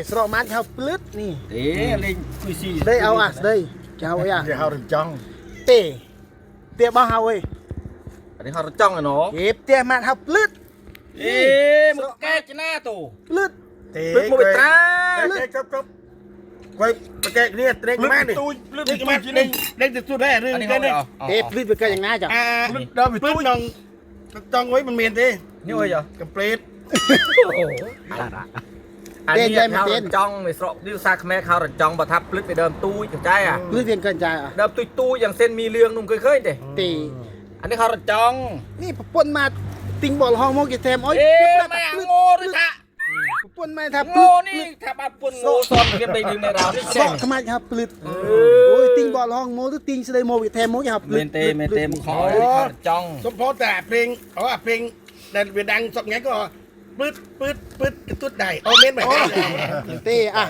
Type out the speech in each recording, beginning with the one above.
สระมันเขาปลึดนี่เล่นคุยซี ได้เอาอ่ะได้จะเอาอ่ะ จะเอาถึงจังเตี้ยบ้าเฮาเว้ย อันนี้เขาจ้องอะเนาะ เก็บเตี้ยมันเขาปลึด มึงแก้จะหน้าตู่ ปลึด ลึกมาไปตรา ครับไว้แกเนี่ยเต็งมากดิ ลึก เต็ง มา มาก กิน เต็งเต็งจะสู้ได้เรื่อง อันนี้ นี้ เขา เนี่ย ปลึดไปเกินอย่างน่าจ้ะ เราไปตู้จังจังไว้มันเมียนดิ นี่เว้ยเหรอ กับเปรต อันนี้เขาจ้องในสระดิวซาคแม่เขาจ้องประทับลึกไปเดิมตู้เข้าใจอ่ะ ปลึดเพียงเกินใจอ่ะ เดิมตู้อย่างเส้นมีเรื่องนุ่มเคยเด้ ตี อันนี้เขาจ้อง นี่ปนมาติงบอลห้องโมกิเทมโอ้ย แม่โง่ด้วยจ้ะ ปนมาทับ โง่นี่ถ้าบ้าปนโง่ซ้อนกันไปดึงในเราที่ ส แจ้ง ระขมาครับปลึดโอ้ยติงบอลห้องโมตุติงสไลโมกิเทมโมกิครับป เม ลึด นเตมขอเขาจ้อง สมพอแต่เพลงเพลงแต่เวดังสักงั้นก็ปืดกระตุ้ดได้เอาเม้นไป เต้อ่ะ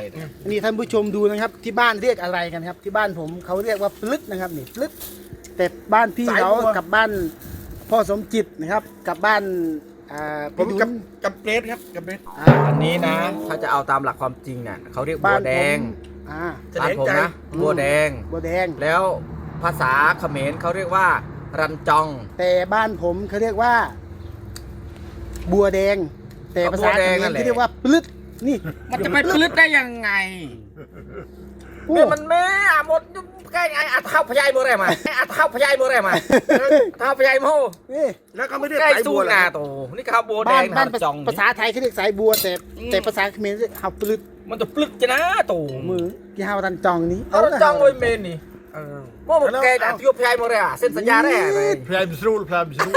นี่ท่านผู้ชมดูนะครับที่บ้านเรียกอะไรกันครับที่บ้านผมเขาเรียกว่าปลึดนะครับนี่ปลึดแต่บ้านพี่เขากับบ้านพ่อสมจิตนะครับกับบ้านผมกับเปรตครับกับเปรต อันนี้นะถ้าจะเอาตามหลักความจริงเนี่ยเขาเรียกบัวแดง บ้านผมนะบัวแดง บัวแดง แล้วภาษาเขมรเขาเรียกว่ารันจอง แต่บ้านผมเขาเรียกว่า บัวแดง แต่ภาษาเขมรเขาเรียกว่าปลึดนี่ มันจะไปปลึดได้ยังไงเนี่ยมันแม่หมดใกล้ไอ้อาเท้าพญายโมไรมาอาเท้าพญายโมไรมาเท้าพญายโม นี่ แล้วเขาไม่ได้ ใกล้ สาย สู้ บัว นาโตนี่เขาบัวแด บ้าน งจอง ภาษาไทยเขาเรียกสายบัวแต่ภาษาเขมรเรียกเฮาปลึด มันจะปลึดจะนะโต มือที่เฮารันจองนี้ เขาจองไว้เมนนี่ว่ามันแกอาทิตย์พญายโมไรอ่ะเส้นสัญญาได้ พยายามสู้พยายามสู้